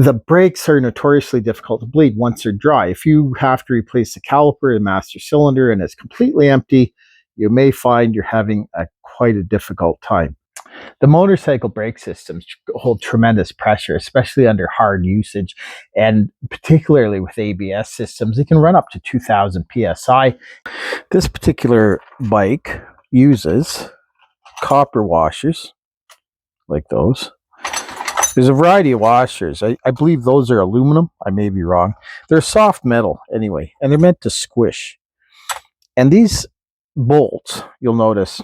The brakes are notoriously difficult to bleed once they're dry. If you have to replace the caliper, the master cylinder, and it's completely empty, you may find you're having quite a difficult time. The motorcycle brake systems hold tremendous pressure, especially under hard usage, and particularly with ABS systems, it can run up to 2000 psi. This particular bike uses copper washers like those. There's a variety of washers. I believe those are aluminum. I may be wrong. They're soft metal anyway, and they're meant to squish. And these bolts, you'll notice,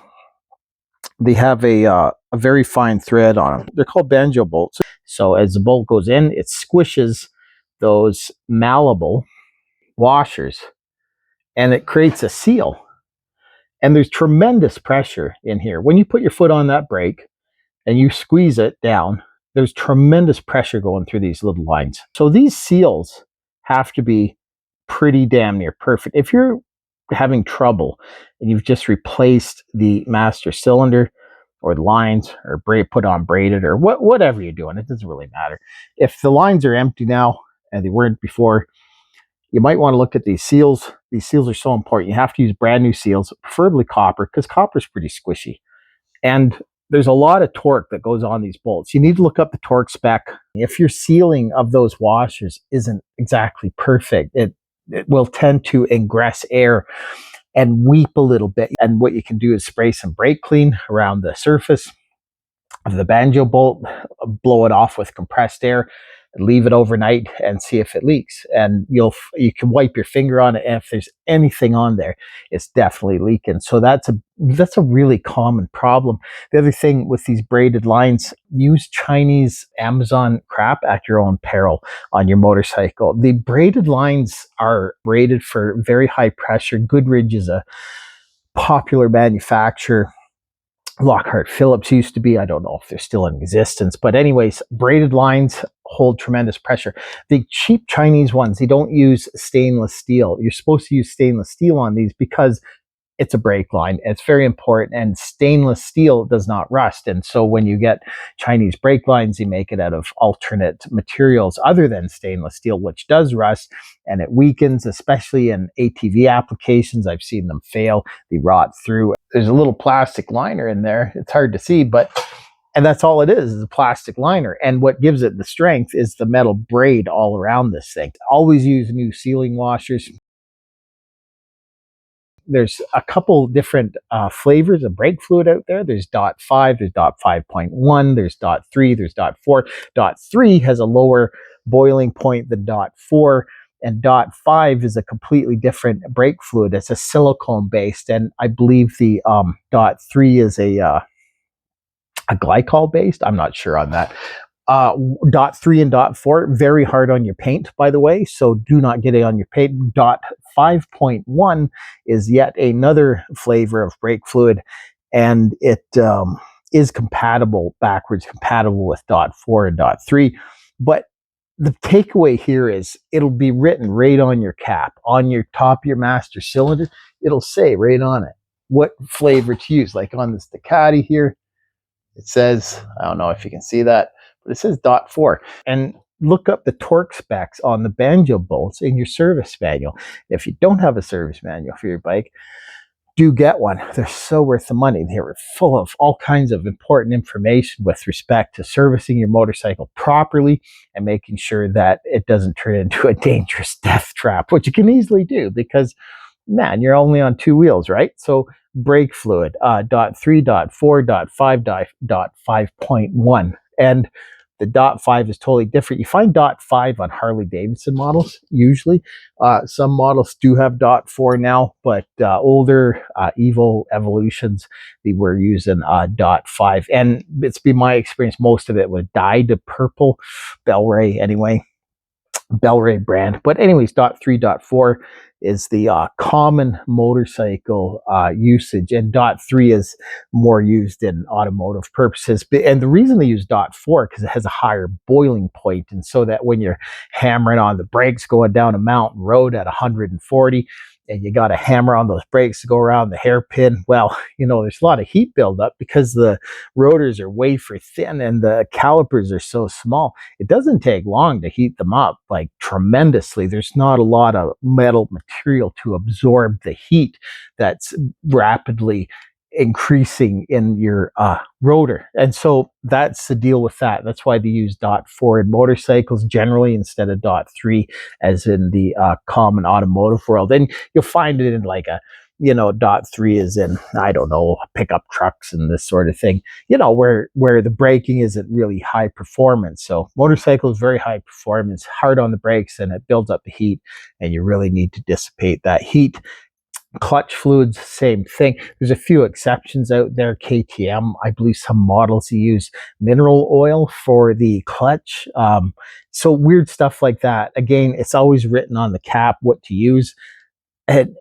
they have a very fine thread on them. They're called Banjo bolts. So as the bolt goes in, it squishes those malleable washers, and it creates a seal. And there's tremendous pressure in here. When you put your foot on that brake and you squeeze it down, there's tremendous pressure going through these little lines. So these seals have to be pretty damn near perfect. If you're having trouble and you've just replaced the master cylinder or the lines or put on braided or whatever you're doing, it doesn't really matter. If the lines are empty now and they weren't before, you might want to look at these seals. These seals are so important. You have to use brand new seals, preferably copper, because copper is pretty squishy. And there's a lot of torque that goes on these bolts. You need to look up the torque spec. If your sealing of those washers isn't exactly perfect, it will tend to ingress air and weep a little bit. And what you can do is spray some brake clean around the surface of the Banjo bolt, blow it off with compressed air, leave it overnight and see if it leaks. And you can wipe your finger on it, and if there's anything on there, it's definitely leaking. So that's a really common problem. The other thing with these braided lines, use Chinese Amazon crap at your own peril on your motorcycle. The braided lines are rated for very high pressure. Goodrich is a popular manufacturer. Lockhart Phillips used to be. I don't know if they're still in existence, but anyways, braided lines hold tremendous pressure. The cheap Chinese ones, they don't use stainless steel. You're supposed to use stainless steel on these because it's a brake line. It's very important, and stainless steel does not rust. And so when you get Chinese brake lines, they make it out of alternate materials other than stainless steel, which does rust and it weakens, especially in ATV applications. I've seen them fail. They rot through. There's a little plastic liner in there. It's hard to see, and that's all it is a plastic liner. And what gives it the strength is the metal braid all around this thing. Always use new sealing washers. There's a couple different flavors of brake fluid out there. There's .5, there's .5.1, there's .3, there's .4. .3 has a lower boiling point than .4, and .5 is a completely different brake fluid. It's a silicone based, and I believe the .3 is a glycol based. I'm not sure on that. .3 and .4 very hard on your paint, by the way, so do not get it on your paint. .5.1 is yet another flavor of brake fluid, and it is backwards compatible with .4 and .3. But the takeaway here is it'll be written right on your cap, on your top of your master cylinder. It'll say right on it what flavor to use. Like on this Ducati here, it says, I don't know if you can see that, but it says .4. And look up the torque specs on the Banjo bolts in your service manual. If you don't have a service manual for your bike, do get one. They're so worth the money. They're full of all kinds of important information with respect to servicing your motorcycle properly and making sure that it doesn't turn into a dangerous death trap, which you can easily do because, man, you're only on two wheels, right? So brake fluid, .3, .4, .5, .5.1. And the .5 is totally different. You find .5 on Harley Davidson models, usually. Some models do have .4 now, but older Evo Evolutions, they were using .5. And it's been my experience, most of it was dyed to purple, Bel-Ray anyway. Bel-Ray brand. But anyways, .3, .4 is the common motorcycle usage, and .3 is more used in automotive purposes. And the reason they use .4 because it has a higher boiling point, and so that when you're hammering on the brakes going down a mountain road at 140, and you got to hammer on those brakes to go around the hairpin. Well, there's a lot of heat buildup because the rotors are wafer thin and the calipers are so small. It doesn't take long to heat them up, like tremendously. There's not a lot of metal material to absorb the heat that's rapidly increasing in your rotor. And so that's the deal with that. That's why they use .4 in motorcycles generally instead of .3 as in the common automotive world. And you'll find it in like a .3 is in, I don't know, pickup trucks and this sort of thing, where the braking isn't really high performance. So motorcycle is very high performance, hard on the brakes, and it builds up the heat, and you really need to dissipate that heat. Clutch fluids, same thing. There's a few exceptions out there. KTM, I believe some models use mineral oil for the clutch. So weird stuff like that. Again, it's always written on the cap what to use. And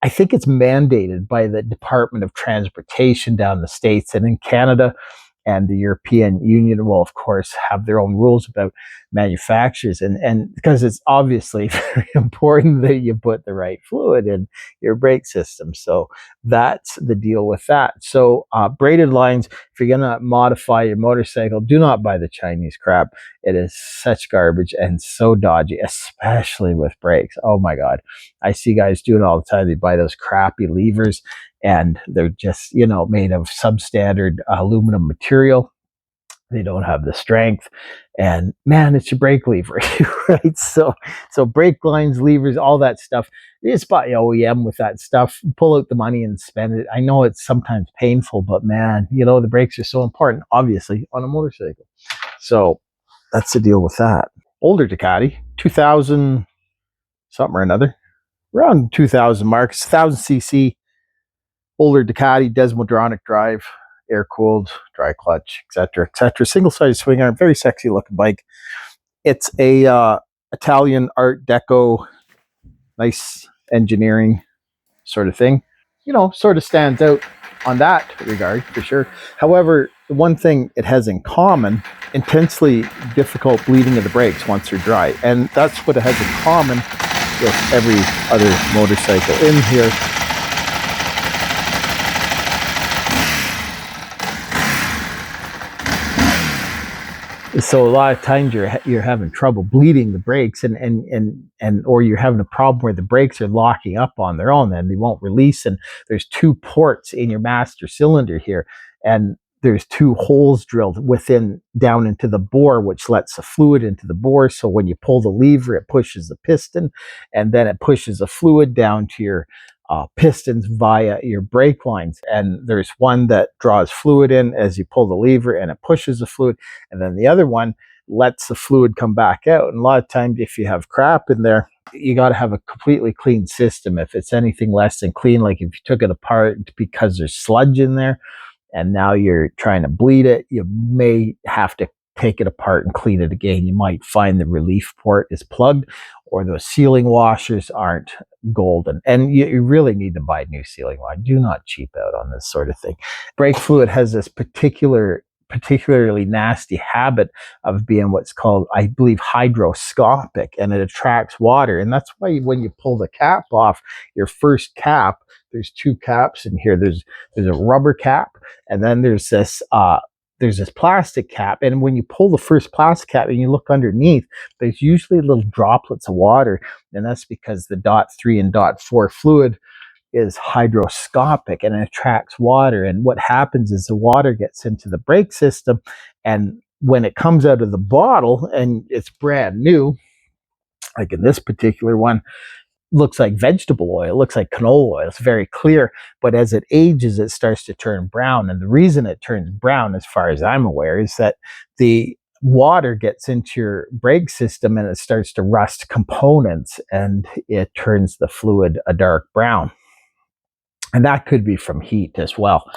I think it's mandated by the Department of Transportation down in the States, and in Canada and the European Union will, of course, have their own rules about manufacturers. And because it's obviously very important that you put the right fluid in your brake system. So that's the deal with that. So braided lines, if you're going to modify your motorcycle, do not buy the Chinese crap. It is such garbage and so dodgy, especially with brakes. Oh my God. I see guys do it all the time. They buy those crappy levers, and they're just, made of substandard aluminum material. They don't have the strength, and man, it's your brake lever, right? So brake lines, levers, all that stuff. You just buy OEM with that stuff, pull out the money and spend it. I know it's sometimes painful, but man, the brakes are so important, obviously, on a motorcycle. So that's the deal with that. Older Ducati, 2000 something or another, around 2000 marks, 1000cc. Older Ducati, Desmodronic drive, air-cooled, dry clutch, etc., etc. Single-sided swing arm, very sexy looking bike. It's a Italian Art Deco, nice engineering sort of thing. Sort of stands out on that regard for sure. However, the one thing it has in common, intensely difficult bleeding of the brakes once they're dry. And that's what it has in common with every other motorcycle in here. So a lot of times you're having trouble bleeding the brakes, and or you're having a problem where the brakes are locking up on their own and they won't release. And there's two ports in your master cylinder here, and there's two holes drilled down into the bore, which lets the fluid into the bore. So when you pull the lever, it pushes the piston, and then it pushes the fluid down to your pistons via your brake lines. And there's one that draws fluid in as you pull the lever and it pushes the fluid, and then the other one lets the fluid come back out. And a lot of times if you have crap in there, you got to have a completely clean system. If it's anything less than clean, like if you took it apart because there's sludge in there and now you're trying to bleed it, you may have to take it apart and clean it again. You might find the relief port is plugged, or those sealing washers aren't golden. And you really need to buy new sealing washers. Do not cheap out on this sort of thing. Brake fluid has this particularly nasty habit of being what's called, I believe, hygroscopic, and it attracts water. And that's why when you pull the cap off, your first cap, there's two caps in here. There's a rubber cap, and then there's this plastic cap. And when you pull the first plastic cap and you look underneath, there's usually little droplets of water. And that's because the .3 and .4 fluid is hygroscopic and it attracts water. And what happens is the water gets into the brake system, and when it comes out of the bottle and it's brand new, like in this particular one, looks like vegetable oil, looks like canola oil. It's very clear, but as it ages, it starts to turn brown. And the reason it turns brown, as far as I'm aware, is that the water gets into your brake system and it starts to rust components, and it turns the fluid a dark brown. And that could be from heat as well.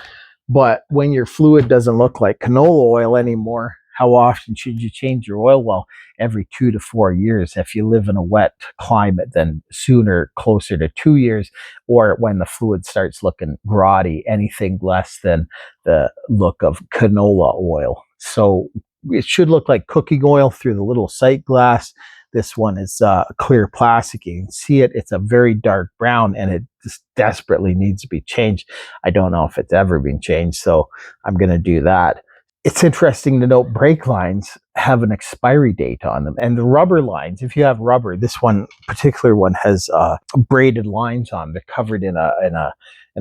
But when your fluid doesn't look like canola oil anymore, how often should you change your oil? Well, every 2 to 4 years. If you live in a wet climate, then sooner, closer to 2 years, or when the fluid starts looking grotty, anything less than the look of canola oil. So it should look like cooking oil through the little sight glass. This one is clear plastic. You can see it. It's a very dark brown, and it just desperately needs to be changed. I don't know if it's ever been changed, so I'm going to do that. It's interesting to note brake lines have an expiry date on them, and the rubber lines, if you have rubber, this one particular one has braided lines on. They're covered in a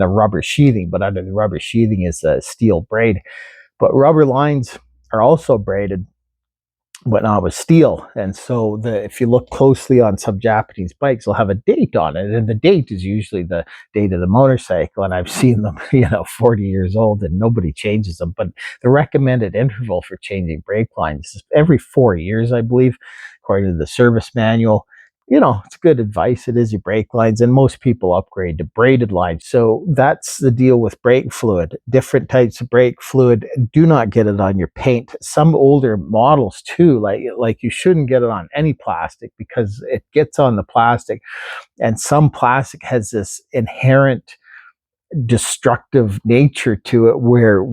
rubber sheathing, but under the rubber sheathing is a steel braid. But rubber lines are also braided, but not with steel. And so if you look closely on some Japanese bikes, they'll have a date on it, and the date is usually the date of the motorcycle. And I've seen them 40 years old, and nobody changes them. But the recommended interval for changing brake lines is every 4 years, I believe, according to the service manual. It's good advice. It is your brake lines, and most people upgrade to braided lines. So that's the deal with brake fluid. Different types of brake fluid. Do not get it on your paint. Some older models too, like you shouldn't get it on any plastic, because it gets on the plastic, and some plastic has this inherent destructive nature to it, where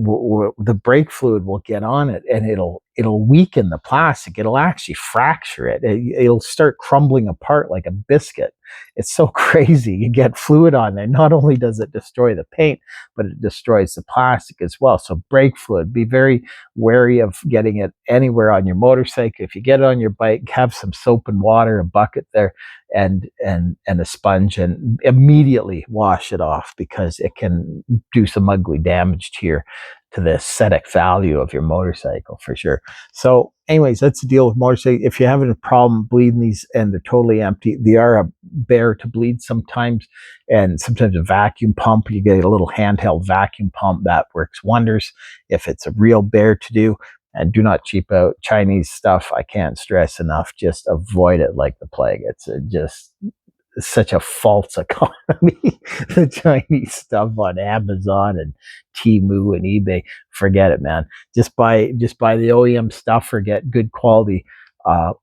the brake fluid will get on it, and it'll weaken the plastic. It'll actually fracture it. It'll start crumbling apart like a biscuit. It's so crazy. You get fluid on there, not only does it destroy the paint, but it destroys the plastic as well. So brake fluid, be very wary of getting it anywhere on your motorcycle. If you get it on your bike, have some soap and water, a bucket there, and a sponge, and immediately wash it off, because it can do some ugly damage to the aesthetic value of your motorcycle for sure. So anyways, that's the deal with motorcycle. If you're having a problem bleeding these and they're totally empty, they are a bear to bleed sometimes, and sometimes a vacuum pump. You get a little handheld vacuum pump that works wonders if it's a real bear to do. And do not cheap out Chinese stuff. I can't stress enough. Just avoid it like the plague. It's just such a false economy. The Chinese stuff on Amazon and Temu and eBay, forget it, man. Just buy the OEM stuff, or get good quality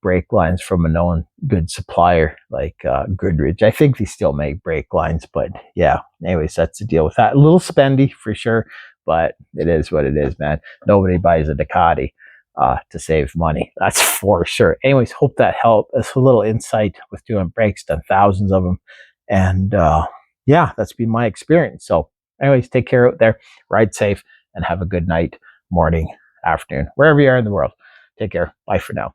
brake lines from a known good supplier like Goodrich. I think they still make brake lines, but yeah. Anyways, that's the deal with that. A little spendy for sure, but it is what it is, man. Nobody buys a Ducati to save money. That's for sure. Anyways, hope that helped. It's a little insight with doing brakes, done thousands of them. And yeah, that's been my experience. So anyways, take care out there, ride safe, and have a good night, morning, afternoon, wherever you are in the world. Take care. Bye for now.